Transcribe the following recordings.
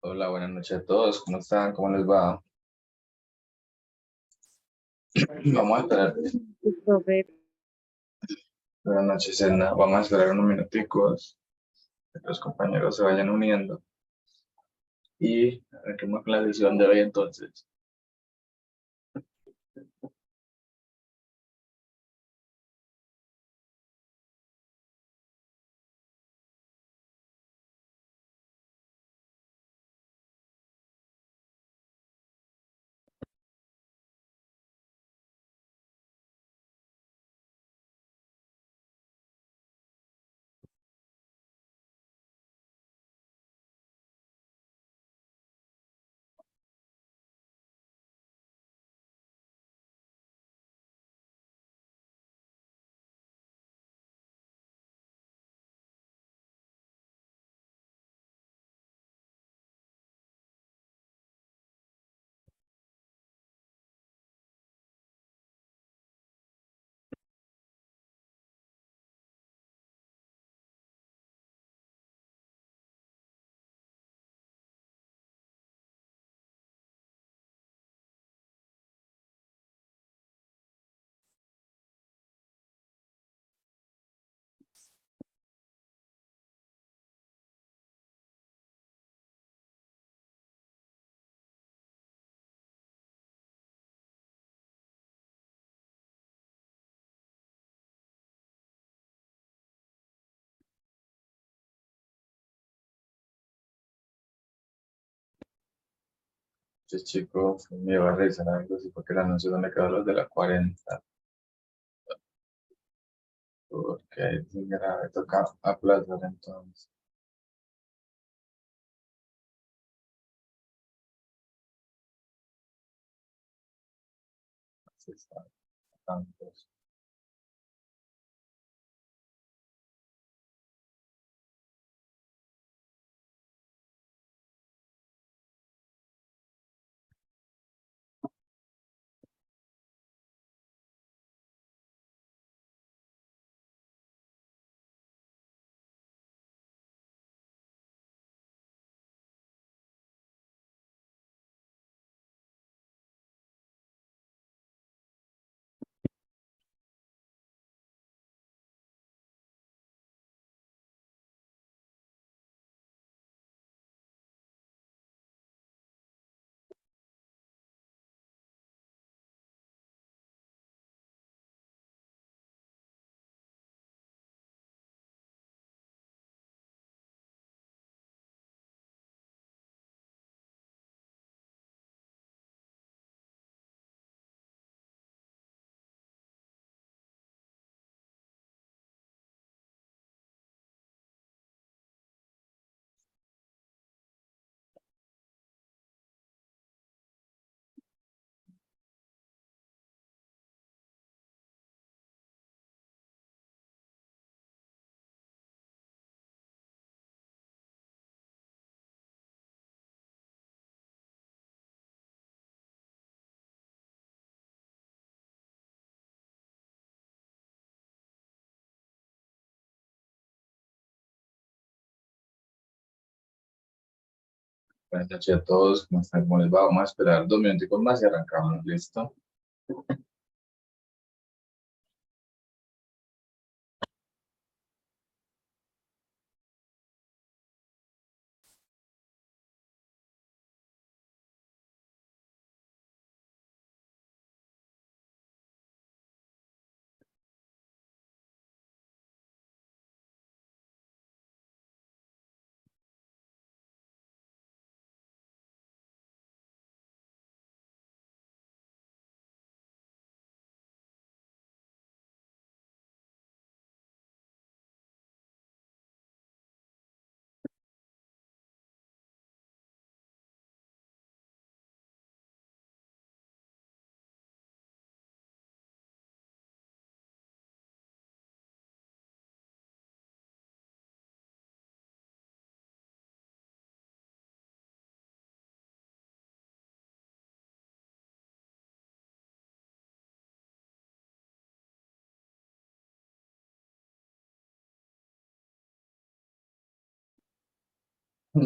Hola, buenas noches a todos. ¿Cómo están? ¿Cómo les va? Vamos a esperar. Profe, Buenas noches, Edna. Vamos a esperar unos minuticos que los compañeros se vayan uniendo y arranquemos con la sesión de hoy entonces. Este chico me va a revisar algo así porque el anuncio donde quedó los de la 40. Porque ahí sí grave, toca aplazar entonces. Así está, tantos. Buenas noches a todos. ¿Cómo están? ¿Cómo les va? Vamos a esperar 2 minuticos más y arrancamos. ¿Listo?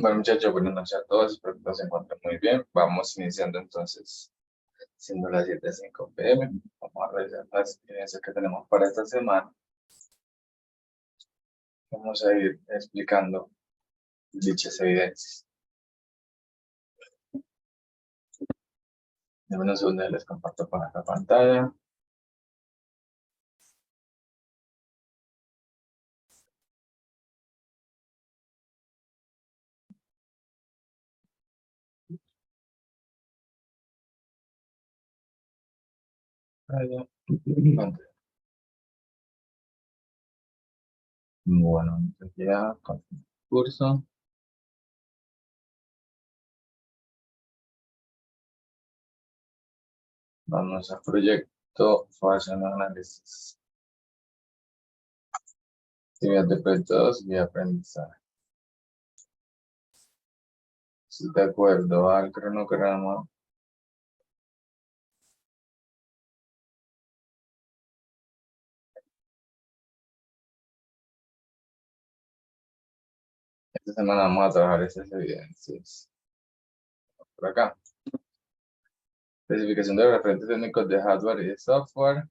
Bueno, muchachos, buenas noches a todos. Espero que se encuentren muy bien. Vamos iniciando entonces, siendo las 7:05 p.m. Vamos a revisar las experiencias que tenemos para esta semana. Vamos a ir explicando dichas evidencias. Denme un segundo, les comparto para la pantalla. Pantalla. Bueno, ya con el curso. Vamos a proyecto, fase de análisis. Actividad de proyectos y aprendizaje. Si de acuerdo al cronograma, esta semana vamos a trabajar esas evidencias. Por acá. Especificación de los referentes técnicos de hardware y de software.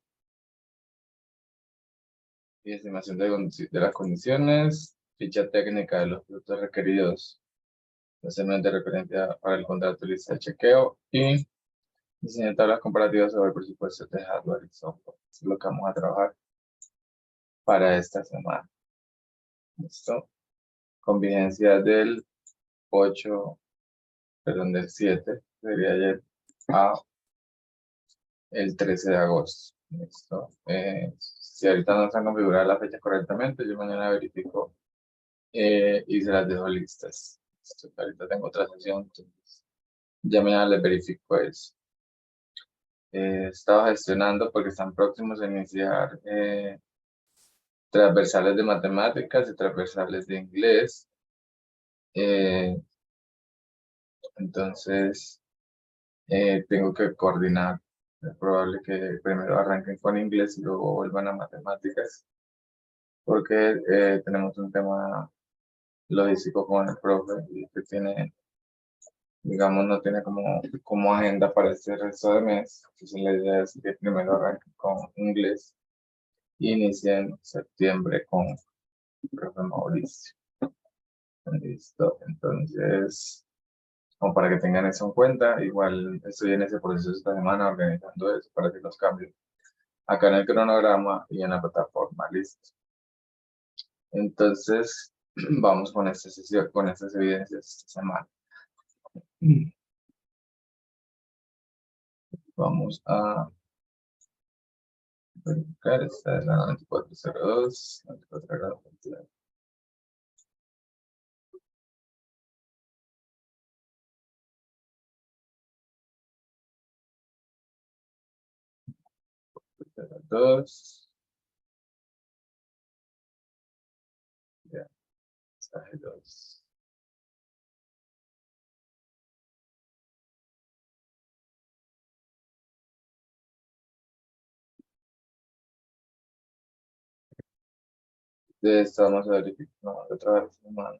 Y estimación de las condiciones. Ficha técnica de los productos requeridos. Procedimiento de referencia para el contrato y lista de chequeo. Y diseñar tablas comparativas sobre el presupuesto de hardware y software. Eso es lo que vamos a trabajar para esta semana. ¿Listo? Convivencia del 8, perdón, del 7, sería ayer, a el 13 de agosto. ¿Listo? Si ahorita no están configuradas las fechas correctamente, yo mañana verifico y se las dejo listas. Listo, ahorita tengo otra sesión, entonces ya mañana les verifico eso. Estaba gestionando porque están próximos a iniciar transversales de matemáticas y transversales de inglés. Entonces, tengo que coordinar. Es probable que primero arranquen con inglés y luego vuelvan a matemáticas, porque tenemos un tema logístico con el profe y que tiene, digamos, no tiene como agenda para este resto de mes. Entonces, la idea es que primero arranquen con inglés y inicien en septiembre con el profe Mauricio. Listo, entonces, como para que tengan eso en cuenta, igual estoy en ese proceso esta semana organizando eso para que los cambien acá en el cronograma y en la plataforma, listo. Entonces, vamos con esta sesión, con estas evidencias esta semana. Vamos a verificar, esta es la 9402, 9402. Dos, ya, mensaje 2. De esta vamos a verificar, no, otra vez, semana.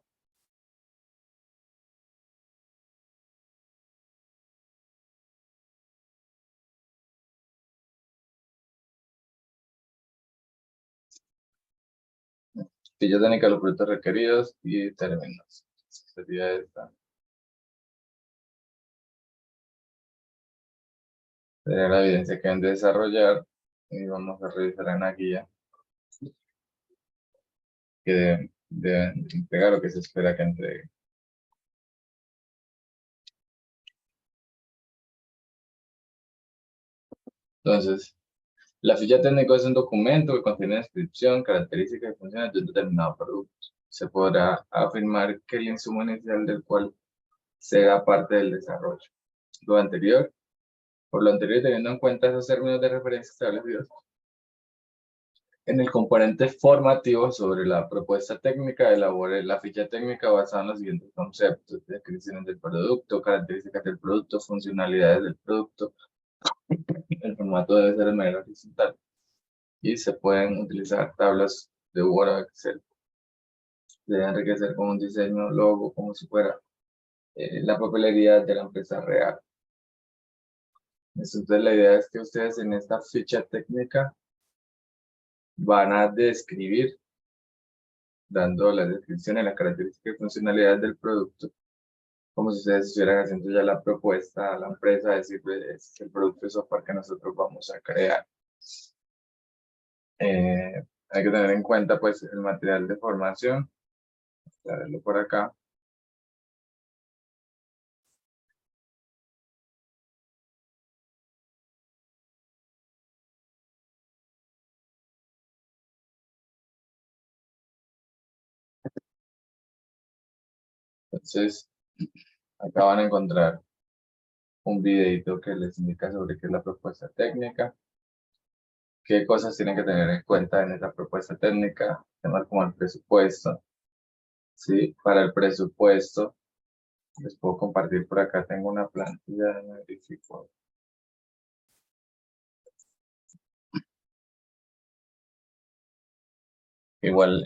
Ficha técnica de los productos requeridos y términos. Sería esta. Sería la evidencia que deben de desarrollar y vamos a revisar en la guía que deben entregar o que se espera que entreguen. Entonces, la ficha técnica es un documento que contiene descripción, características y funciones de un determinado producto. Se podrá afirmar que el insumo inicial del cual será parte del desarrollo. Por lo anterior, teniendo en cuenta esos términos de referencia establecidos en el componente formativo sobre la propuesta técnica, elabore la ficha técnica basada en los siguientes conceptos: descripciones del producto, características del producto, funcionalidades del producto. El formato debe ser de manera horizontal y se pueden utilizar tablas de Word o Excel. debe enriquecer con un diseño, logo, como si fuera la popularidad de la empresa real. Entonces la idea es que ustedes en esta ficha técnica van a describir, dando las descripciones, las características y funcionalidades del producto, como si ustedes estuvieran haciendo ya la propuesta a la empresa, decirle, este es el producto de software que nosotros vamos a crear. Hay que tener en cuenta pues el material de formación, voy a verlo por acá. Entonces, acá van a encontrar un videito que les indica sobre qué es la propuesta técnica, qué cosas tienen que tener en cuenta en esa propuesta técnica, temas como el presupuesto. Sí, para el presupuesto, les puedo compartir por acá, tengo una plantilla, me verifico. Igual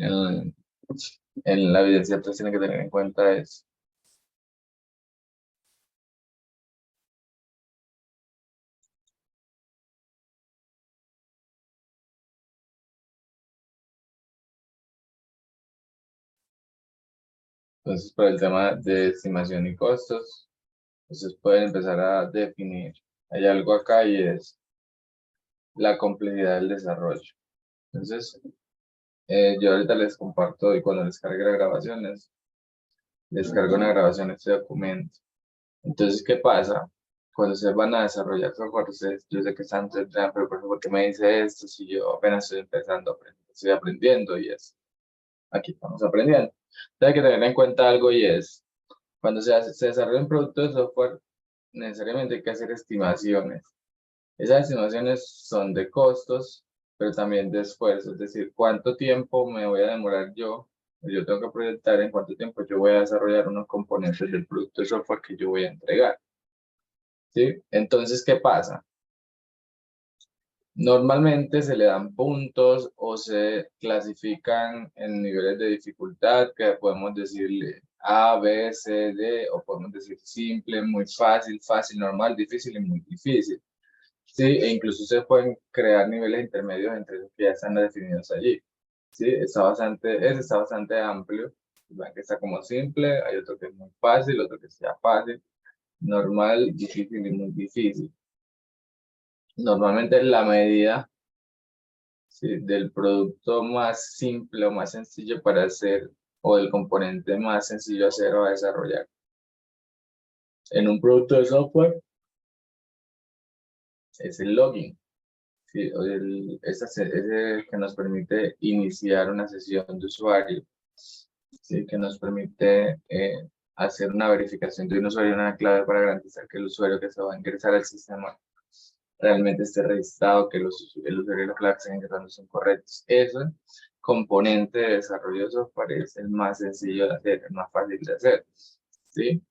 en la evidencia pues tienen que tener en cuenta eso. Entonces, por el tema de estimación y costos, ustedes pueden empezar a definir. Hay algo acá y es la complejidad del desarrollo. Entonces, yo ahorita les comparto y cuando les cargue las grabaciones, les cargo una grabación de este documento. Entonces, ¿qué pasa? Cuando se van a desarrollar software, ustedes, yo sé que están, pero por ejemplo, ¿por qué me dice esto si yo apenas estoy empezando a aprender? Estoy aprendiendo y es, aquí estamos aprendiendo. Entonces, hay que tener en cuenta algo y es, cuando se desarrolla un producto de software, necesariamente hay que hacer estimaciones. Esas estimaciones son de costos, pero también de esfuerzo, es decir, cuánto tiempo me voy a demorar yo tengo que proyectar en cuánto tiempo yo voy a desarrollar unos componentes del producto de software que yo voy a entregar. ¿Sí? Entonces, ¿qué pasa? Normalmente se le dan puntos o se clasifican en niveles de dificultad que podemos decirle A, B, C, D, o podemos decir simple, muy fácil, fácil, normal, difícil y muy difícil. Sí, e incluso se pueden crear niveles intermedios entre los que ya están definidos allí. Sí, ese está bastante amplio. Vean que está como simple, hay otro que es muy fácil, otro que sea fácil, normal, difícil y muy difícil. Normalmente la medida, sí, del producto más simple o más sencillo para hacer, o del componente más sencillo de hacer o a desarrollar. En un producto de software es el login. Sí, ese que nos permite iniciar una sesión de usuario, sí, que nos permite hacer una verificación de un usuario y una clave para garantizar que el usuario que se va a ingresar al sistema realmente esté registrado, que el usuario y la clave que están ingresando son correctos. Ese componente de desarrollo de software es el más sencillo de hacer, el más fácil de hacer. ¿Sí?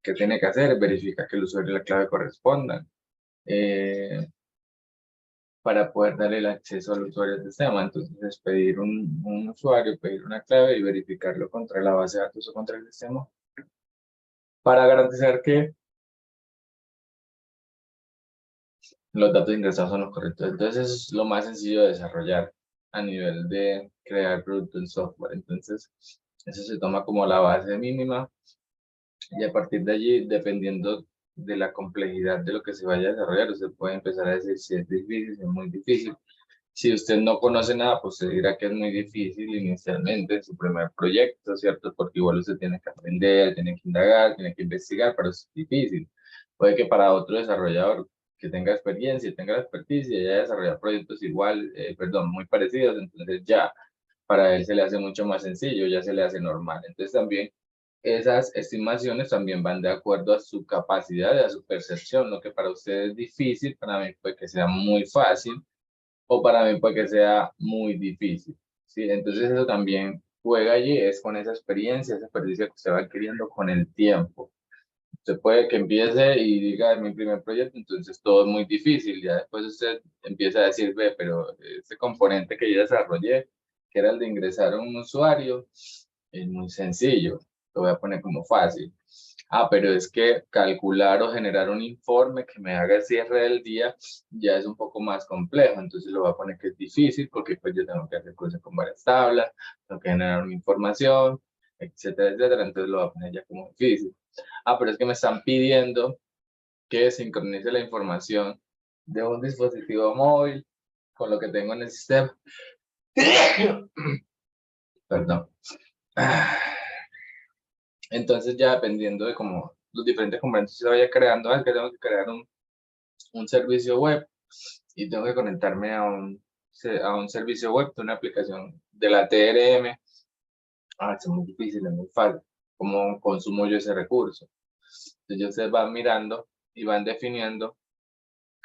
¿Qué tiene que hacer? Verificar que el usuario y la clave correspondan. Eh, para poder darle el acceso al usuario del sistema. Entonces, es pedir un usuario, pedir una clave y verificarlo contra la base de datos o contra el sistema para garantizar que los datos ingresados son los correctos. Entonces, eso es lo más sencillo de desarrollar a nivel de crear producto en software. Entonces, eso se toma como la base mínima y a partir de allí, dependiendo de la complejidad de lo que se vaya a desarrollar, usted puede empezar a decir si es difícil, si es muy difícil. Si usted no conoce nada, pues se dirá que es muy difícil inicialmente en su primer proyecto, ¿cierto? Porque igual usted tiene que aprender, tiene que indagar, tiene que investigar, pero es difícil. Puede que para otro desarrollador que tenga experiencia, tenga la experticia y haya desarrollado proyectos igual, perdón, muy parecidos, entonces ya para él se le hace mucho más sencillo, ya se le hace normal. Entonces también esas estimaciones también van de acuerdo a su capacidad y a su percepción. Lo que para usted es difícil, para mí puede que sea muy fácil o para mí puede que sea muy difícil, ¿sí? Entonces eso también juega allí, es con esa experiencia que usted va adquiriendo con el tiempo. Usted puede que empiece y diga, es mi primer proyecto, entonces todo es muy difícil, ya después usted empieza a decir, ve, pero este componente que yo desarrollé, que era el de ingresar a un usuario, es muy sencillo. Lo voy a poner como fácil. Pero es que calcular o generar un informe que me haga el cierre del día ya es un poco más complejo. Entonces lo voy a poner que es difícil porque pues yo tengo que hacer cosas con varias tablas, tengo que generar una información, etcétera, etcétera. Entonces lo voy a poner ya como difícil. Pero es que me están pidiendo que sincronice la información de un dispositivo móvil con lo que tengo en el sistema. Perdón. Entonces ya dependiendo de cómo los diferentes componentes se vaya creando, es que tengo que crear un servicio web y tengo que conectarme a un servicio web de una aplicación de la TRM. Es muy difícil, es muy fácil. ¿Cómo consumo yo ese recurso? Entonces ustedes van mirando y van definiendo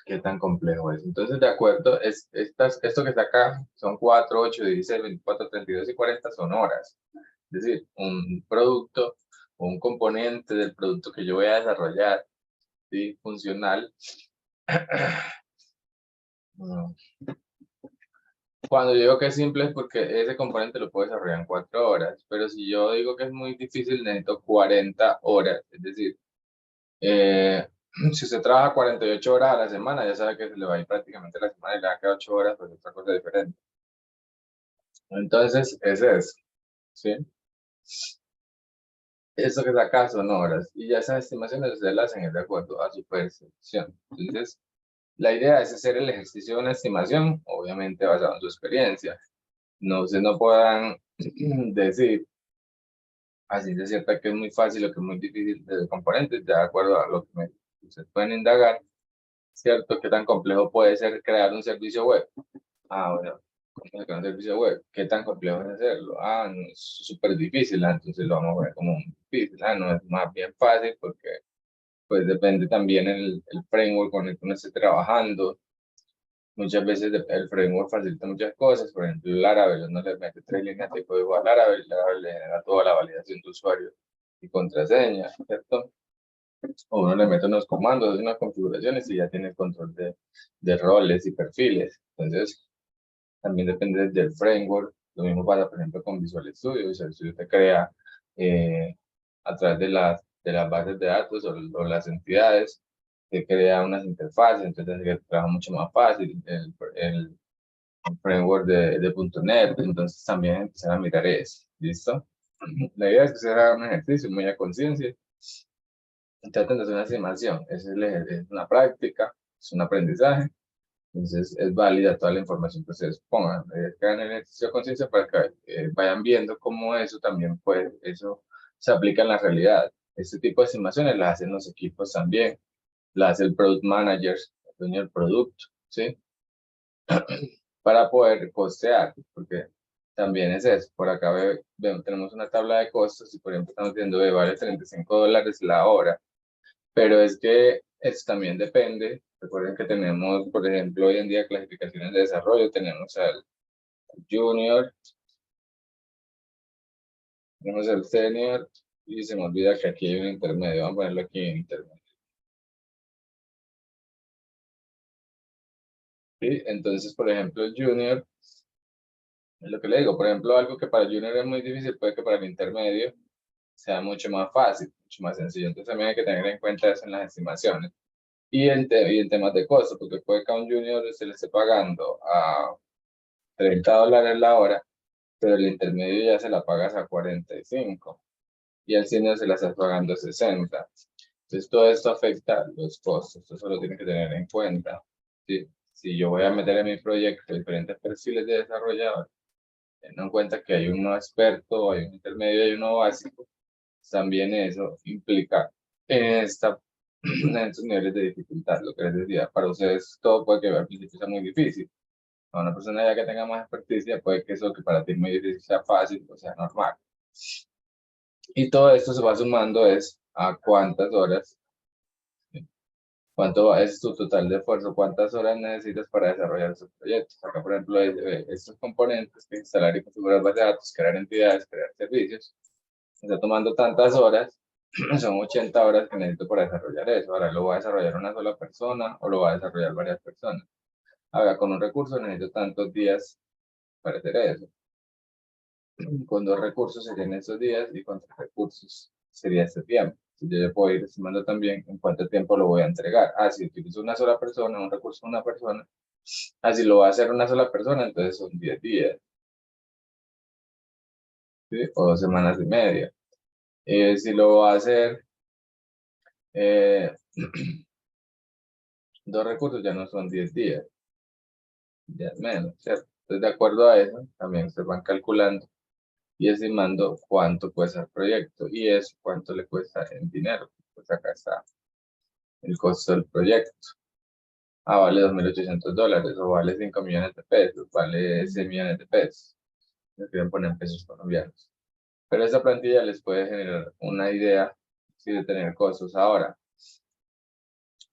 qué tan complejo es. Entonces, de acuerdo, esto que está acá son 4, 8, 16, 24, 32 y 40 son horas. Es decir, un producto o un componente del producto que yo voy a desarrollar, ¿sí? Funcional. Cuando yo digo que es simple es porque ese componente lo puedo desarrollar en 4 horas, pero si yo digo que es muy difícil, necesito 40 horas. Es decir, si usted trabaja 48 horas a la semana, ya sabe que se le va a ir prácticamente la semana y le va a quedar 8 horas, pues es otra cosa diferente. Entonces, ese es, ¿sí? Eso que saca son horas, y ya esas estimaciones ustedes las hacen de acuerdo a su percepción. Entonces, la idea es hacer el ejercicio de una estimación, obviamente basado en su experiencia. No, ustedes no puedan decir así de cierta que es muy fácil o que es muy difícil de componentes, de acuerdo a lo que ustedes pueden indagar, ¿cierto? ¿Qué tan complejo puede ser crear un servicio web? Bueno, ¿cómo crear un servicio web? ¿Qué tan complejo es hacerlo? No, es súper difícil, entonces lo vamos a ver como difícil. No, es más bien fácil porque pues depende también el framework con el que uno esté trabajando. Muchas veces el framework facilita muchas cosas, por ejemplo, el Laravel, uno le mete 3 líneas de código a Laravel, Laravel le genera toda la validación de usuario y contraseña, ¿cierto? O uno le mete unos comandos, unas configuraciones y ya tiene el control de roles y perfiles. Entonces, también depende del framework. Lo mismo pasa, por ejemplo, con Visual Studio. Visual Studio te crea a través de las bases de datos o las entidades, te crea unas interfaces, entonces que trabaja mucho más fácil el framework de .NET. Entonces también empezar a mirar eso. ¿Listo? La idea es que se haga un ejercicio muy a conciencia. Traten de hacer una estimación. Es una práctica, es un aprendizaje. Entonces es válida toda la información que ustedes pongan. Que hagan el ejercicio de conciencia para que vayan viendo cómo eso también puede, eso se aplica en la realidad. Este tipo de estimaciones las hacen los equipos también, las hace el product manager, el dueño del producto, ¿sí? Para poder costear, porque también es eso. Por acá tenemos una tabla de costos y por ejemplo estamos viendo de vale $35 la hora, pero es que eso también depende. Recuerden que tenemos, por ejemplo, hoy en día clasificaciones de desarrollo, tenemos al junior, tenemos el senior y se me olvida que aquí hay un intermedio. Vamos a ponerlo aquí en intermedio. ¿Sí? Entonces, por ejemplo, el junior, es lo que le digo, por ejemplo, algo que para el junior es muy difícil, puede que para el intermedio sea mucho más fácil, mucho más sencillo. Entonces también hay que tener en cuenta eso en las estimaciones. Y en temas de costos, porque puede que a un junior se le esté pagando a $30 la hora, pero el intermedio ya se la pagas a 45 y al senior se la estás pagando a 60. Entonces todo esto afecta los costos, eso lo tienes que tener en cuenta. ¿Sí? Si yo voy a meter en mi proyecto diferentes perfiles de desarrollador, teniendo en cuenta que hay uno experto, hay un intermedio y uno básico, también eso implica en estos niveles de dificultad. Lo que les decía, para ustedes todo puede que al principio sea muy difícil. A una persona ya que tenga más experticia, puede que eso que para ti es muy difícil sea fácil o sea normal. Y todo esto se va sumando es a cuántas horas, cuánto es tu total de esfuerzo, cuántas horas necesitas para desarrollar esos proyectos. Acá, por ejemplo, estos componentes que instalar y configurar bases de datos, crear entidades, crear servicios, está tomando tantas horas, son 80 horas que necesito para desarrollar eso. Ahora, ¿lo va a desarrollar una sola persona o lo va a desarrollar varias personas? Ahora, con un recurso necesito tantos días para hacer eso. con 2 recursos serían estos días y con 3 recursos sería este tiempo. Entonces, yo ya puedo ir estimando también en cuánto tiempo lo voy a entregar. Si utilizo una sola persona, un recurso de una persona, si lo va a hacer una sola persona, entonces son 10 días, ¿sí? O 2 semanas y media. Si lo va a hacer eh, 2 recursos, ya no son 10 días, ya es menos, ¿cierto? Entonces, de acuerdo a eso, también se van calculando y estimando cuánto cuesta el proyecto y eso cuánto le cuesta en dinero. Pues acá está el costo del proyecto. Vale $2.800 o vale 5 millones de pesos, vale 6 millones de pesos. Me quieren poner en pesos colombianos. Pero esta plantilla les puede generar una idea, sí, de tener costos. Ahora,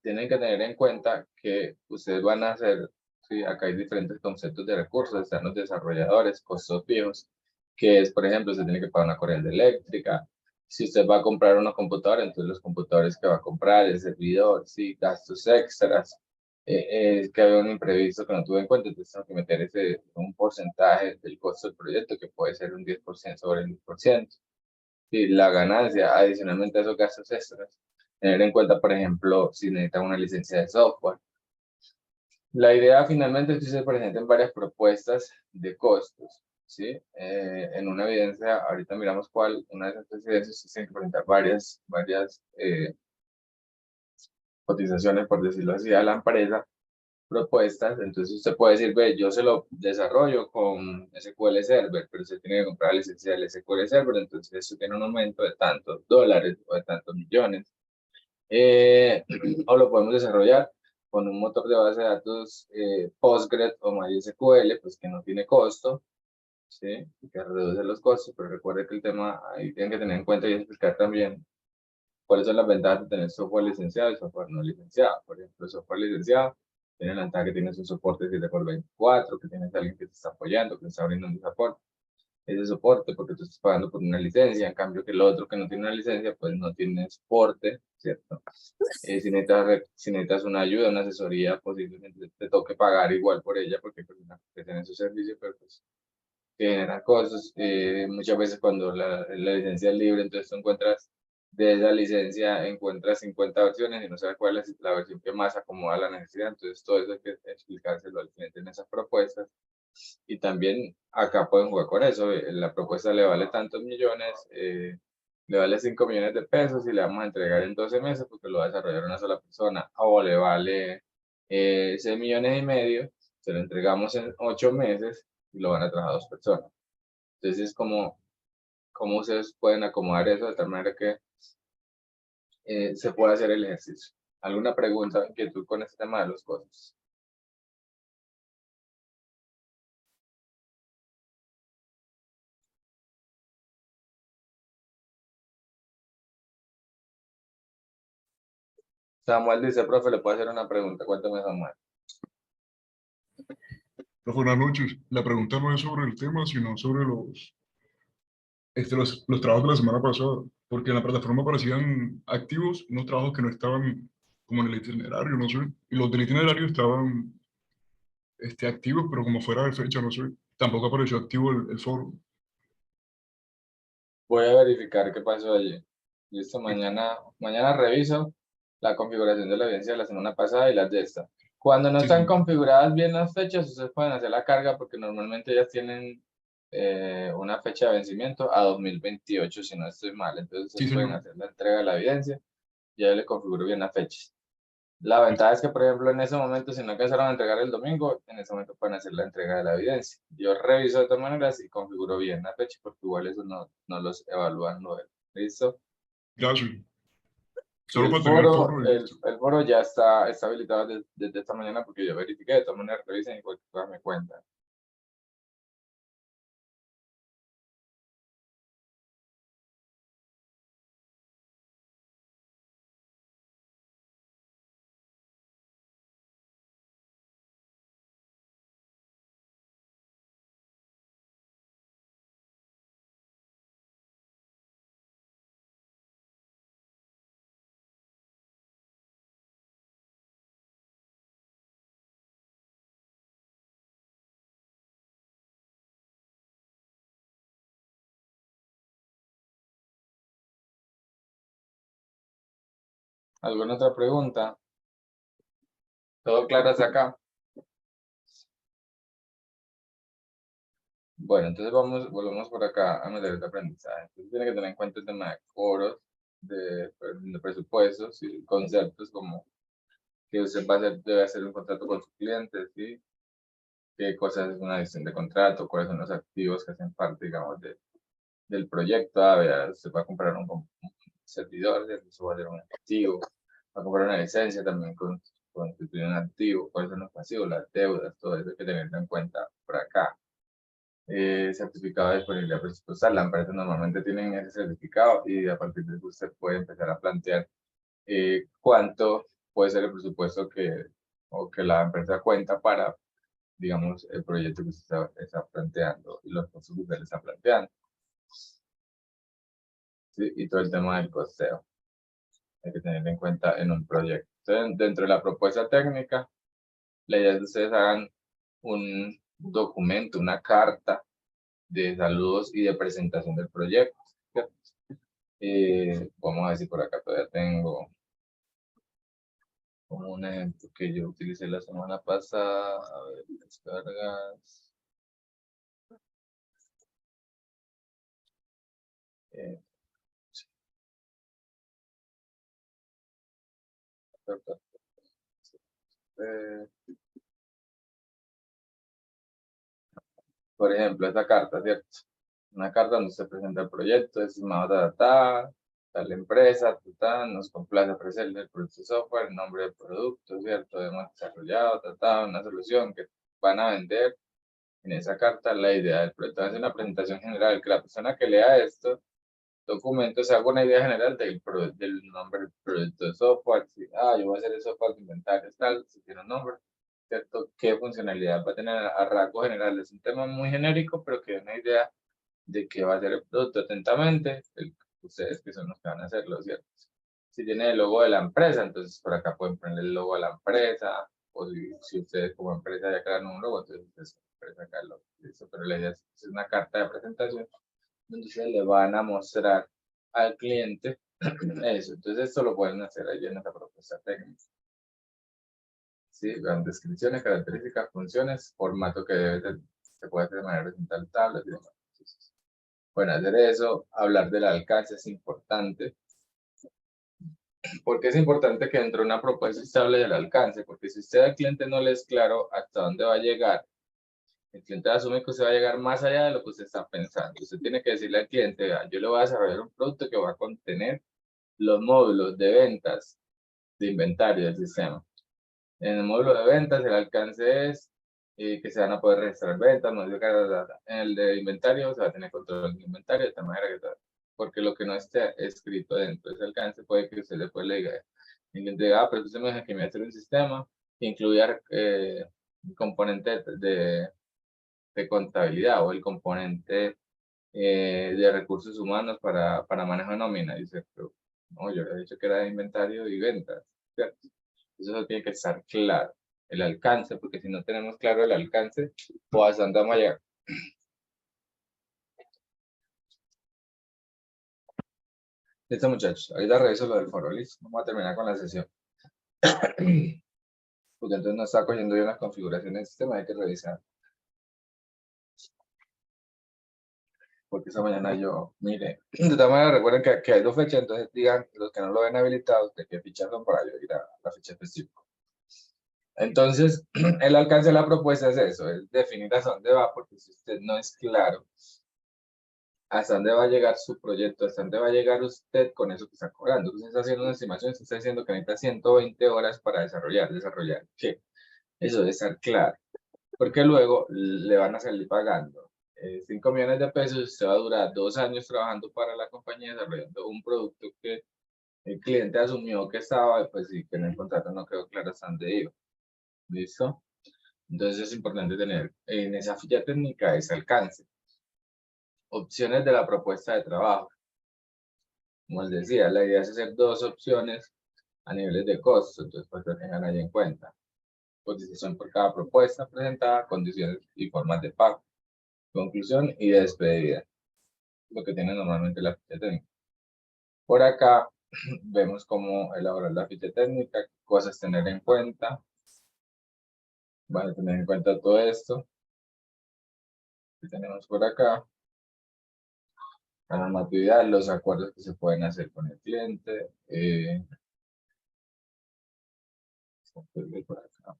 tienen que tener en cuenta que ustedes van a hacer, sí, acá hay diferentes conceptos de recursos, están los desarrolladores, costos fijos, que es, por ejemplo, se tiene que pagar una corriente eléctrica. Si usted va a comprar unos computadores, entonces los computadores que va a comprar, el servidor, sí, gastos extras, que había un imprevisto que no tuve en cuenta, entonces tengo que meter un porcentaje del costo del proyecto, que puede ser un 10% sobre el 10%. Y la ganancia, adicionalmente a esos gastos extras, tener en cuenta, por ejemplo, si necesitan una licencia de software. La idea finalmente es que se presenten varias propuestas de costos, ¿sí? En una evidencia, ahorita miramos cuál, una de esas evidencias se tiene que presentar varias cotizaciones, por decirlo así, a la empresa, propuestas. Entonces usted puede decir, ve, yo se lo desarrollo con SQL Server, pero usted tiene que comprar la licencia del SQL Server, entonces eso tiene un aumento de tantos dólares o de tantos millones. O lo podemos desarrollar con un motor de base de datos Postgres o MySQL, pues que no tiene costo, ¿sí? Que reduce los costos, pero recuerde que el tema ahí tienen que tener en cuenta y explicar también cuáles son las ventajas de tener software licenciado y software no licenciado. Por ejemplo, el software licenciado tiene la ventaja que tienes un soporte 7x24, que tienes alguien que te está apoyando, que te está abriendo un soporte ese soporte porque tú estás pagando por una licencia, en cambio que el otro que no tiene una licencia, pues no tiene soporte, ¿cierto? Si necesitas una ayuda, una asesoría, posiblemente te toque pagar igual por ella porque pues, que tiene su servicio, pero pues que generan costos. Muchas veces cuando la licencia es libre, entonces tú encuentras de esa licencia, encuentras 50 versiones y no sabes cuál es la versión que más acomoda a la necesidad. Entonces todo eso hay que explicárselo al cliente en esas propuestas. Y también acá pueden jugar con eso. La propuesta le vale tantos millones, le vale 5 millones de pesos y le vamos a entregar en 12 meses porque lo va a desarrollar una sola persona. O le vale 6 millones y medio, se lo entregamos en 8 meses y lo van a trabajar 2 personas. Entonces, es como ustedes pueden acomodar eso de tal manera que se pueda hacer el ejercicio. ¿Alguna pregunta, inquietud con este tema de los costos? Samuel dice, profe, le puedo hacer una pregunta. Cuéntame, Samuel. Profe, buenas noches. La pregunta no es sobre el tema, sino sobre los trabajos de la semana pasada, porque en la plataforma aparecían activos unos trabajos que no estaban como en el itinerario, no sé, y los del itinerario estaban activos, pero como fuera de fecha, no sé. Tampoco apareció activo el foro. Voy a verificar qué pasó allí. Listo, Y- mañana reviso la configuración de la evidencia de la semana pasada y las de esta. Cuando no Sí, están sí. configuradas bien las fechas, ustedes pueden hacer la carga porque normalmente ellas tienen una fecha de vencimiento a 2028, si no estoy mal. Entonces Sí, ustedes pueden señor. hacer la entrega de la evidencia y ya le configuro bien la fecha. La ventaja es que, por ejemplo, en ese momento, si no alcanzaron a entregar el domingo, en ese momento pueden hacer la entrega de la evidencia. Yo reviso de todas maneras y configuro bien la fecha, porque igual eso no los evalúan luego. ¿Listo? Gracias. Y Solo el para tener el foro, foro y el, listo. el foro ya está habilitado desde esta mañana porque yo verifiqué. De todas maneras, revisen y cualquier cosa me cuentan. ¿Alguna otra pregunta? ¿Todo claro hasta acá? Bueno, entonces volvemos por acá a meter el aprendizaje. Entonces tiene que tener en cuenta el tema de coros, de presupuestos y conceptos como que usted debe hacer un contrato con su cliente, ¿sí? Qué cosas es una edición de contrato, cuáles son los activos que hacen parte, digamos, del proyecto. Usted va a comprar un servidor, eso va a ser un activo, va a comprar una licencia también constituye un activo, cuáles son los pasivos, las deudas, todo eso hay que tenerlo en cuenta por acá. Certificado de disponibilidad presupuestal. La empresa normalmente tienen ese certificado y a partir de eso usted puede empezar a plantear cuánto puede ser el presupuesto o que la empresa cuenta para, digamos, el proyecto que usted está planteando y los costos que usted le está planteando. ¿Sí? Y todo el tema del costeo. Hay que tener en cuenta en un proyecto. Entonces, dentro de la propuesta técnica, la idea es que ustedes hagan un documento, una carta de saludos y de presentación del proyecto. ¿Cierto? Vamos a ver si por acá todavía tengo como un ejemplo que yo utilicé la semana pasada. A ver, descargas. Eh, eh, por ejemplo, esta carta, ¿cierto? Una carta donde se presenta el proyecto, estimado tal empresa, nos complace ofrecerle el producto software, el nombre del producto, ¿cierto? Hemos desarrollado, una solución que van a vender. En esa carta, la idea del proyecto es una presentación general, que la persona que lea estos documentos se haga una idea general del nombre del proyecto de software. Si, yo voy a hacer el software de inventarios, tal, si tiene un nombre, ¿cierto? ¿Qué funcionalidad va a tener a rasgo general? Es un tema muy genérico, pero que da una idea de qué va a ser el producto atentamente, ustedes que son los que van a hacerlo, ¿cierto? Si tiene el logo de la empresa, entonces por acá pueden poner el logo de la empresa, o si ustedes como empresa ya crean un logo, entonces ustedes como empresa acá lo listo, pero la idea es una carta de presentación donde ustedes le van a mostrar al cliente eso. Entonces esto lo pueden hacer ahí en la propuesta técnica. Sí, las descripciones, características, funciones, formato que se puede hacer de manera horizontal, tablas y demás. Bueno, hacer eso, hablar del alcance es importante. ¿Por qué es importante que dentro de una propuesta se hable del alcance? Porque si usted al cliente no le es claro hasta dónde va a llegar, el cliente asume que usted va a llegar más allá de lo que usted está pensando. Usted tiene que decirle al cliente, yo le voy a desarrollar un producto que va a contener los módulos de ventas, de inventario del sistema. En el módulo de ventas, el alcance es que se van a poder registrar ventas, modificar la data. En el de inventario, se va a tener control del inventario de tal manera que porque lo que no esté escrito dentro de ese alcance puede que usted después le diga, pero usted me dijo que me iba a hacer un sistema que incluya el componente de contabilidad o el componente de recursos humanos para manejo de nómina. Dice, pero no, yo le he dicho que era de inventario y ventas, ¿cierto? Eso tiene que estar claro, el alcance, porque si no tenemos claro el alcance, pues andamos allá. Listo, muchachos, ahorita reviso lo del foro, listo. Vamos a terminar con la sesión. Porque entonces no está cogiendo bien las configuraciones del sistema, hay que revisar. Porque esta mañana mire, de todas maneras recuerden que hay dos fechas, entonces digan los que no lo ven habilitado, de qué fichas son para yo ir a la fecha específica. Entonces, el alcance de la propuesta es eso, es definir hacia dónde va, porque si usted no es claro hasta dónde va a llegar su proyecto, hasta dónde va a llegar usted con eso que está cobrando. Usted está haciendo una estimación, usted está diciendo que necesita 120 horas para desarrollar. ¿Qué? Eso debe estar claro, porque luego le van a salir pagando 5 millones de pesos, usted va a durar 2 años trabajando para la compañía desarrollando un producto que el cliente asumió que estaba, pues sí, que en el contrato no quedó claro hasta dónde iba. ¿Listo? Entonces es importante tener en esa ficha técnica ese alcance. Opciones de la propuesta de trabajo. Como les decía, la idea es hacer 2 opciones a niveles de costo, entonces pues lo tengan ahí en cuenta. Cotización por cada propuesta presentada, condiciones y formas de pago, conclusión y despedida, lo que tiene normalmente la ficha técnica. Por acá vemos cómo elaborar la ficha técnica, cosas tener en cuenta. Van a tener en cuenta todo esto que tenemos por acá. La normatividad, los acuerdos que se pueden hacer con el cliente. Por acá.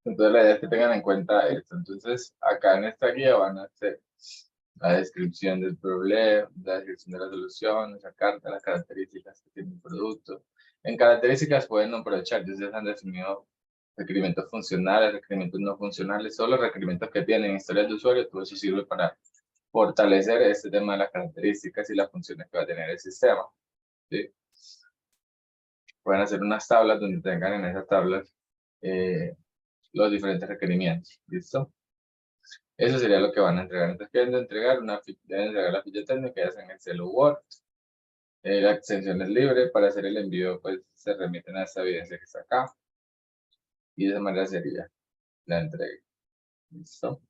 Entonces, la idea es que tengan en cuenta esto. Entonces, acá en esta guía van a hacer la descripción del problema, la descripción de la solución, esa carta, las características que tiene el producto. En características pueden aprovechar, ya se han definido requerimientos funcionales, requerimientos no funcionales, solo los requerimientos que tienen historias de usuario, todo eso sirve para fortalecer este tema de las características y las funciones que va a tener el sistema. ¿Sí? Pueden hacer unas tablas donde tengan en esas tablas los diferentes requerimientos. ¿Listo? Eso sería lo que van a entregar. Entonces, deben entregar la ficha técnica, ya sea en Excel o Word. La extensión es libre. Para hacer el envío, pues se remiten a esta evidencia que está acá. Y de esa manera sería la entrega. ¿Listo?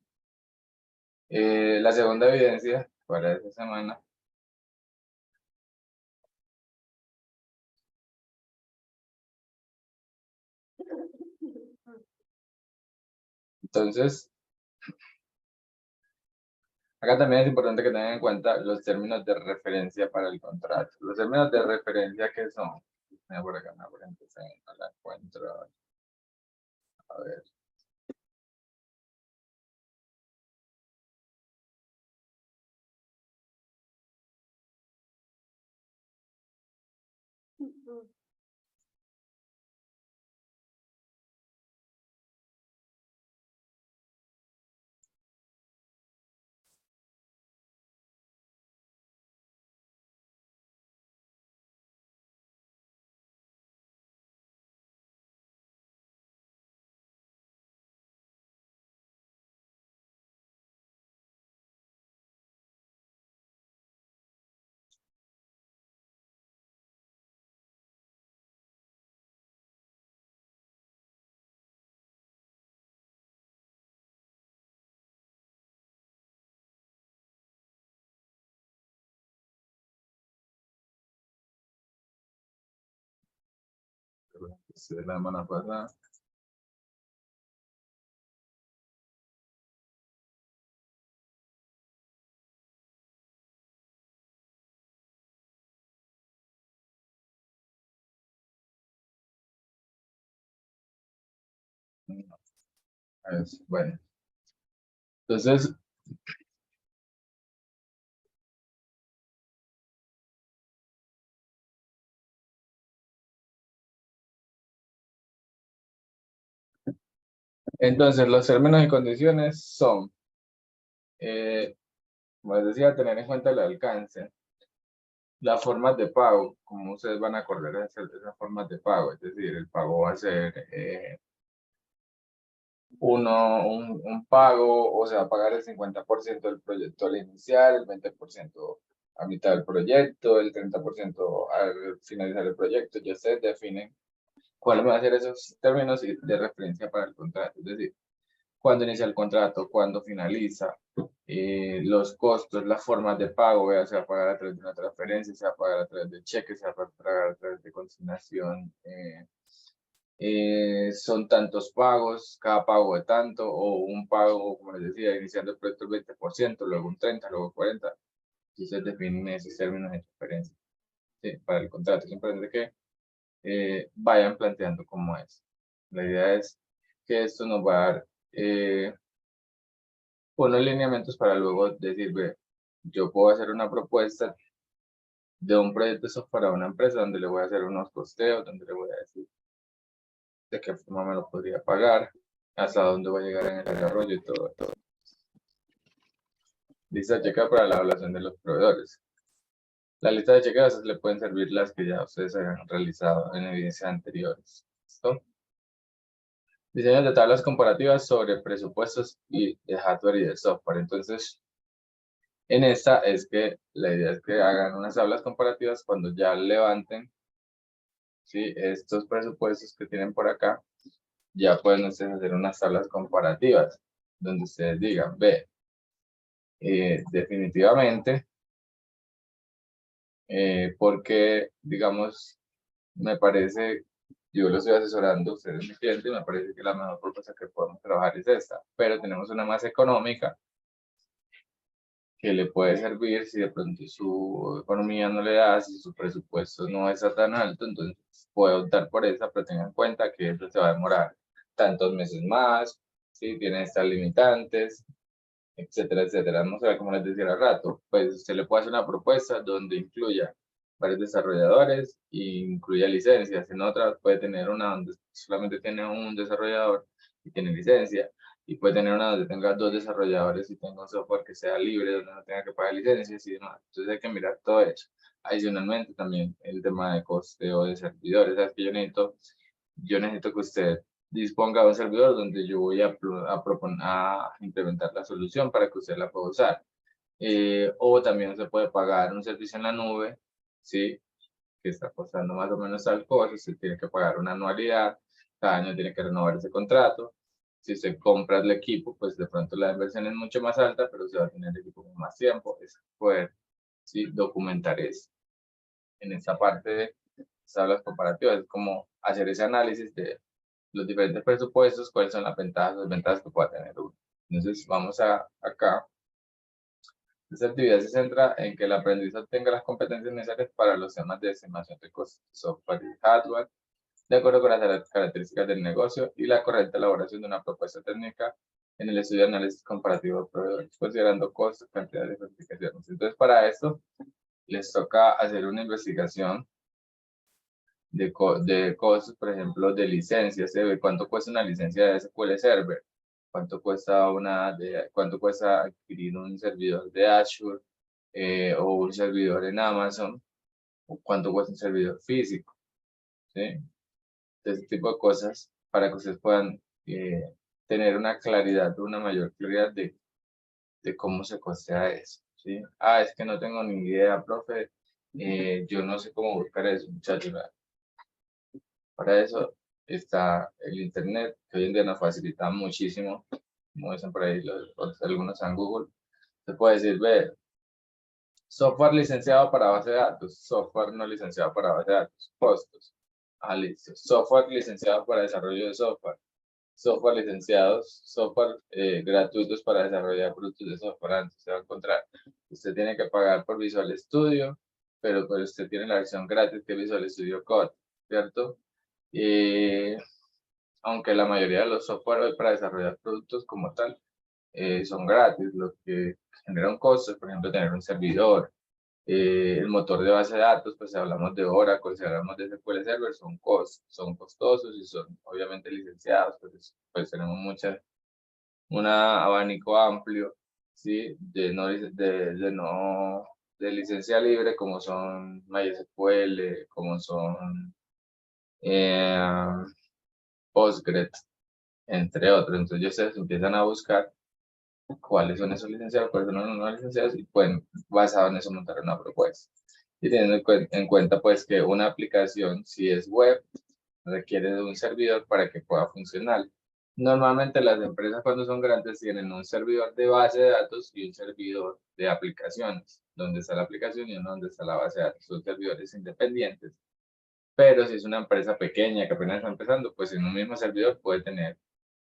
La segunda evidencia para esta semana. Entonces, acá también es importante que tengan en cuenta los términos de referencia para el contrato. Los términos de referencia que son, por acá, por ejemplo, no la encuentro. A ver. De la semana pasada. Bueno, entonces, los términos y condiciones son, como les decía, tener en cuenta el alcance, las formas de pago, como ustedes van a acordar esas formas de pago, es decir, el pago va a ser un pago, o sea, pagar el 50% del proyecto al inicial, el 20% a mitad del proyecto, el 30% al finalizar el proyecto. Ya ustedes definen cuáles van a ser esos términos de referencia para el contrato, es decir, cuándo inicia el contrato, cuándo finaliza, los costos, las formas de pago, ya sea pagar a través de una transferencia, sea pagar a través de cheques, sea pagar a través de consignación. Son tantos pagos, cada pago de tanto, o un pago, como les decía, iniciando el proyecto el 20%, luego un 30%, luego 40%, y se definen esos términos de referencia. Sí, para el contrato. Es importante que vayan planteando cómo es. La idea es que esto nos va a dar unos lineamientos para luego decir, ve, yo puedo hacer una propuesta de un proyecto de software a una empresa donde le voy a hacer unos costeos, donde le voy a decir de qué forma me lo podría pagar, hasta dónde voy a llegar en el desarrollo y todo. Lista checa para la evaluación de los proveedores. La lista de chequeos le pueden servir las que ya ustedes hayan realizado en evidencias anteriores. ¿Listo? Diseño de tablas comparativas sobre presupuestos y de hardware y de software. Entonces, en esta es que la idea es que hagan unas tablas comparativas cuando ya levanten, ¿sí?, estos presupuestos que tienen por acá. Ya pueden ustedes hacer unas tablas comparativas donde ustedes digan, ve, definitivamente, porque, digamos, me parece, yo lo estoy asesorando, usted es mi cliente, y me parece que la mejor propuesta que podemos trabajar es esta, pero tenemos una más económica que le puede servir si de pronto su economía no le da, si su presupuesto no está tan alto, entonces puede optar por esa, pero tenga en cuenta que eso se va a demorar tantos meses más, si tiene estas limitantes, etcétera, etcétera. Vamos a ver, como les decía al rato, pues usted le puede hacer una propuesta donde incluya varios desarrolladores e incluya licencias. En otras puede tener una donde solamente tiene un desarrollador y tiene licencia, y puede tener una donde tenga dos desarrolladores y tenga un software que sea libre, donde no tenga que pagar licencias y demás. Entonces hay que mirar todo eso. Adicionalmente también el tema de costeo de servidores. ¿Sabes que yo necesito que usted disponga de un servidor donde yo voy a implementar la solución para que usted la pueda usar? O también se puede pagar un servicio en la nube, ¿sí?, que está costando más o menos tal cosa. Usted tiene que pagar una anualidad, cada año tiene que renovar ese contrato. Si usted compra el equipo, pues de pronto la inversión es mucho más alta, pero usted va a tener el equipo por más tiempo. Es poder, ¿sí?, documentar eso. En esta parte de tablas comparativas, es como hacer ese análisis de los diferentes presupuestos, cuáles son las ventajas, las desventajas que pueda tener uno. Entonces, vamos a acá. Esta actividad se centra en que el aprendiz tenga las competencias necesarias para los temas de estimación de costos, software y hardware, de acuerdo con las características del negocio y la correcta elaboración de una propuesta técnica en el estudio de análisis comparativo de proveedores, considerando costos, cantidades y certificaciones. Entonces, para esto, les toca hacer una investigación de costos, por ejemplo, de licencias, cuánto cuesta una licencia de SQL Server, cuánto cuesta adquirir un servidor de Azure, o un servidor en Amazon, o cuánto cuesta un servidor físico, ¿sí? Ese tipo de cosas para que ustedes puedan tener una claridad, una mayor claridad de cómo se costea eso, ¿sí? Ah, es que no tengo ni idea, profe, yo no sé cómo buscar eso, muchachos. Para eso está el Internet, que hoy en día nos facilita muchísimo, como dicen por ahí algunos en Google. Se puede decir, ve, software licenciado para base de datos, software no licenciado para base de datos, costos. Ah, listo. Software licenciado para desarrollo de software, software licenciados, software gratuitos para desarrollar productos de software. Antes se va a encontrar, usted tiene que pagar por Visual Studio, pero pues usted tiene la versión gratis que es Visual Studio Code, ¿cierto? Aunque la mayoría de los software hoy para desarrollar productos como tal son gratis, lo que genera un costo es, por ejemplo, tener un servidor, el motor de base de datos, pues si hablamos de Oracle, si hablamos de SQL Server, son costosos y son obviamente licenciados, pues tenemos un abanico amplio, ¿sí?, de licencia libre, como son MySQL, como son eh, Postgres, entre otros. Entonces, ustedes empiezan a buscar cuáles son esos licenciados, cuáles son los no licenciados, y pueden, basado en eso, montar una propuesta. Y teniendo en cuenta, pues, que una aplicación, si es web, requiere de un servidor para que pueda funcionar. Normalmente las empresas, cuando son grandes, tienen un servidor de base de datos y un servidor de aplicaciones, donde está la aplicación y uno donde está la base de datos. Son servidores independientes. Pero si es una empresa pequeña que apenas está empezando, pues en un mismo servidor puede tener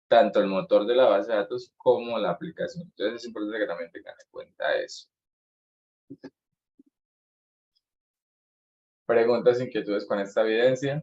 tanto el motor de la base de datos como la aplicación. Entonces es importante que también tengan en cuenta eso. Preguntas, inquietudes con esta evidencia.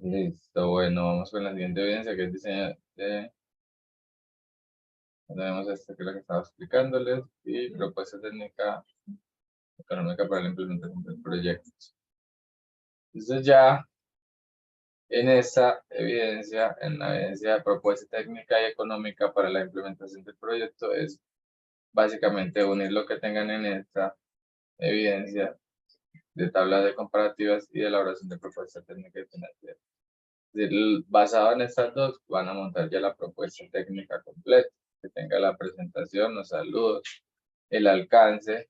Listo, bueno, vamos con la siguiente evidencia que es diseño de... Tenemos esto que es lo que estaba explicándoles y propuesta técnica económica para la implementación del proyecto. Entonces ya en esta evidencia, en la evidencia de propuesta técnica y económica para la implementación del proyecto es básicamente unir lo que tengan en esta evidencia de tablas de comparativas y de elaboración de propuesta técnica y financiera. Basado en estas dos, van a montar ya la propuesta técnica completa, que tenga la presentación, los saludos, el alcance,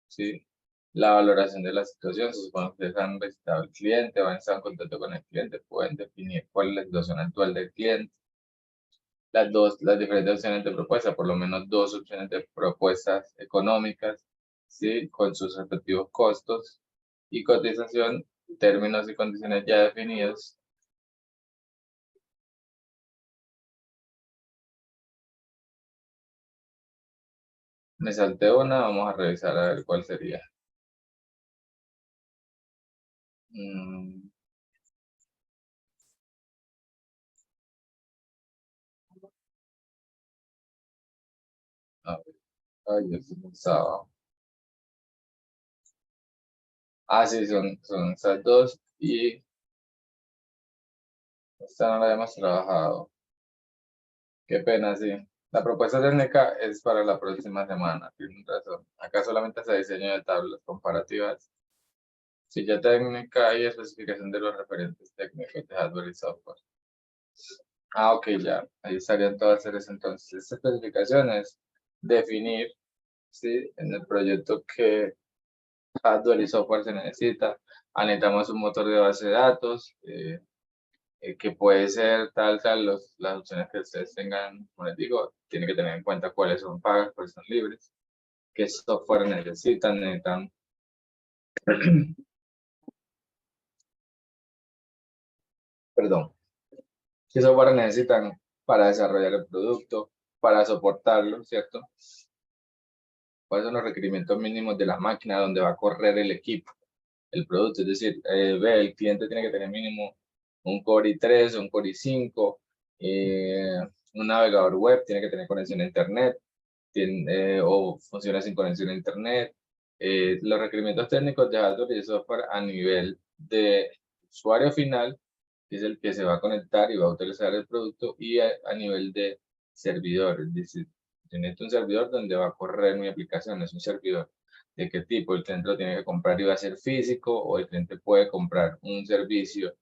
¿sí? La valoración de la situación. Se supone que ustedes han visitado al cliente, van a estar en contacto con el cliente, pueden definir cuál es la situación actual del cliente, las diferentes opciones de propuesta, por lo menos dos opciones de propuestas económicas, ¿sí? Con sus respectivos costos y cotización, términos y condiciones ya definidos. Me salté una, vamos a revisar a ver cuál sería. Mm, a ver, ay, yo sí pensaba. Ah, sí, son esas dos y esta no la hemos trabajado. Qué pena, sí. La propuesta técnica es para la próxima semana, tienen razón. Acá solamente se diseño de tablas comparativas, silla técnica y especificación de los referentes técnicos de hardware y software. Ah, ok, ya. Ahí estarían todas esas entonces. Esta especificación es definir, ¿sí? En el proyecto que hardware y software se necesita. Necesitamos un motor de base de datos, que puede ser las opciones que ustedes tengan, como les digo, tienen que tener en cuenta cuáles son pagas, cuáles son libres, qué software necesitan, perdón, qué software necesitan para desarrollar el producto, para soportarlo, ¿cierto? ¿Cuáles son los requerimientos mínimos de la máquina donde va a correr el equipo, el producto? Es decir, el cliente tiene que tener mínimo un Core i3, un Core i5, un navegador web, tiene que tener conexión a Internet, o funciona sin conexión a Internet. Los requerimientos técnicos de hardware y de software a nivel de usuario final, que es el que se va a conectar y va a utilizar el producto, y a nivel de servidor, es decir, tiene un servidor donde va a correr mi aplicación, es un servidor. ¿De qué tipo? El cliente lo tiene que comprar y va a ser físico, o el cliente puede comprar un servicio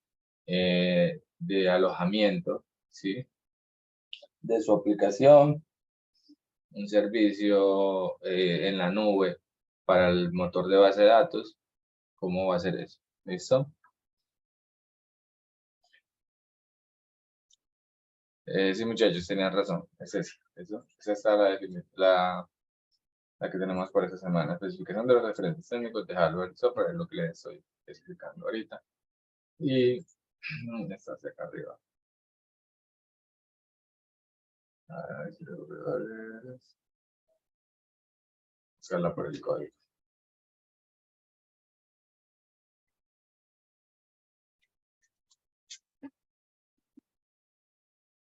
de alojamiento, ¿sí? De su aplicación, un servicio en la nube para el motor de base de datos. ¿Cómo va a ser eso? ¿Listo? Sí, muchachos, tenían razón. Es eso. Esa está la que tenemos por esta semana. Especificación de los referentes técnicos de hardware y software, es lo que les estoy explicando ahorita. Y está hacia acá arriba. Buscarla por el código.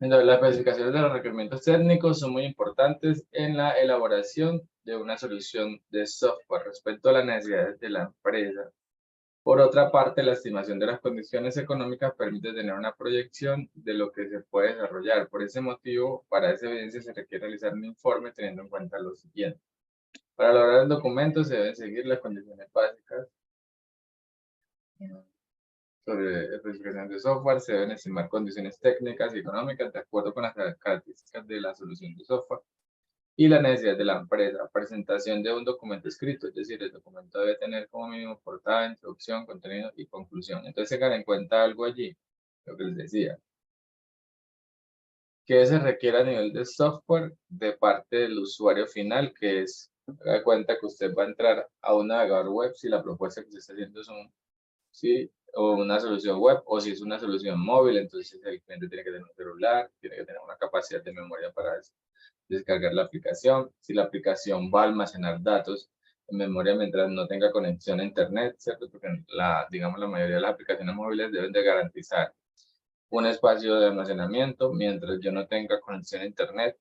Entonces, las especificaciones de los requerimientos técnicos son muy importantes en la elaboración de una solución de software respecto a las necesidades de la empresa. Por otra parte, la estimación de las condiciones económicas permite tener una proyección de lo que se puede desarrollar. Por ese motivo, para esa evidencia se requiere realizar un informe teniendo en cuenta lo siguiente. Para elaborar el documento se deben seguir las condiciones básicas sobre especificaciones de software, se deben estimar condiciones técnicas y económicas de acuerdo con las características de la solución de software y la necesidad de la empresa. Presentación de un documento escrito, es decir, el documento debe tener como mínimo portada, introducción, contenido y conclusión. Entonces, tengan en cuenta algo allí, lo que les decía, que se requiere a nivel de software de parte del usuario final, que es, haga de cuenta que usted va a entrar a un navegador web si la propuesta que se está haciendo es ¿sí? O una solución web, o si es una solución móvil, entonces el cliente tiene que tener un celular, tiene que tener una capacidad de memoria para descargar la aplicación. Si la aplicación va a almacenar datos en memoria mientras no tenga conexión a Internet, ¿cierto? Porque digamos, la mayoría de las aplicaciones móviles deben de garantizar un espacio de almacenamiento mientras yo no tenga conexión a internet,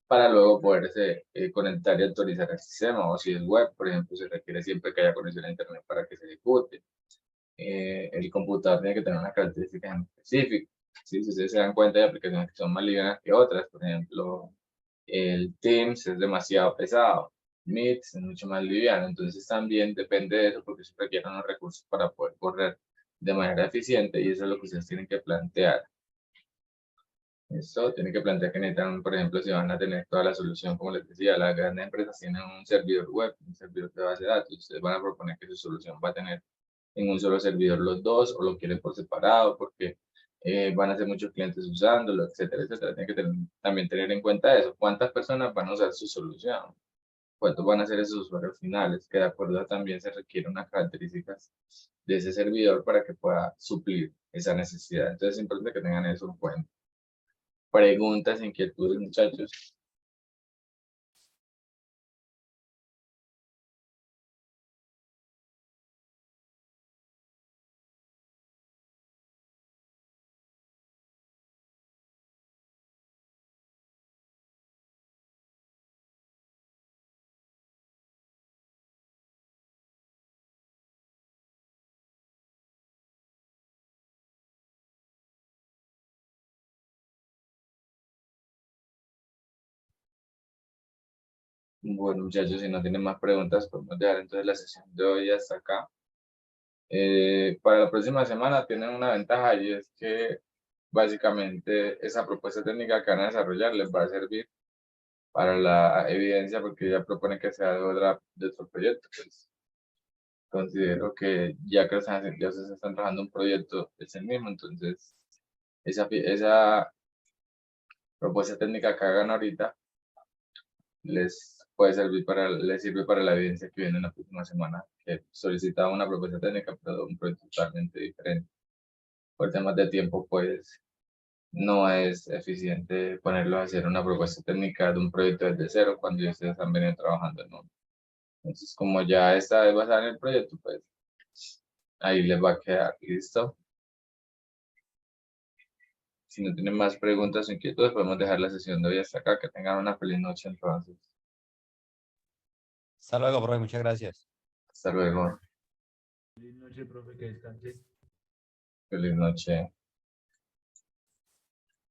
para luego poderse conectar y actualizar el sistema. O si es web, por ejemplo, se requiere siempre que haya conexión a internet para que se ejecute. El computador tiene que tener unas características en específico. ¿Sí? Si ustedes se dan cuenta, hay aplicaciones que son más livianas que otras. Por ejemplo, el Teams es demasiado pesado. Meet es mucho más liviano. Entonces también depende de eso porque se requieren unos recursos para poder correr de manera eficiente y eso es lo que ustedes tienen que plantear. Eso tienen que plantear que necesitan, por ejemplo, si van a tener toda la solución, como les decía, las grandes empresas tienen un servidor web, un servidor de base de datos. Ustedes van a proponer que su solución va a tener en un solo servidor los dos o lo quieren por separado porque van a ser muchos clientes usándolo, etcétera, etcétera. Tienen que también tener en cuenta eso. ¿Cuántas personas van a usar su solución? ¿Cuántos van a ser esos usuarios finales? Que de acuerdo a también se requieren unas características de ese servidor para que pueda suplir esa necesidad. Entonces es importante que tengan eso en cuenta. Preguntas, inquietudes, muchachos. Bueno, muchachos, si no tienen más preguntas, podemos dejar entonces la sesión de hoy hasta acá. Para la próxima semana tienen una ventaja y es que básicamente esa propuesta técnica que van a desarrollar les va a servir para la evidencia porque ya propone que sea de otro proyecto. Pues, considero que ya que ya se están trabajando un proyecto, es el mismo, entonces esa propuesta técnica que hagan ahorita les sirve para la evidencia que viene en la próxima semana, que solicitaba una propuesta técnica, pero un proyecto totalmente diferente. Por temas de tiempo, pues no es eficiente ponerlo a hacer una propuesta técnica de un proyecto desde cero cuando ya ustedes han venido trabajando en uno. Entonces, como ya está basada en el proyecto, pues ahí les va a quedar listo. Si no tienen más preguntas o inquietudes, podemos dejar la sesión de hoy hasta acá. Que tengan una feliz noche entonces. Hasta luego, profe. Muchas gracias. Hasta luego. Feliz noche, profe, que descanse. Feliz noche.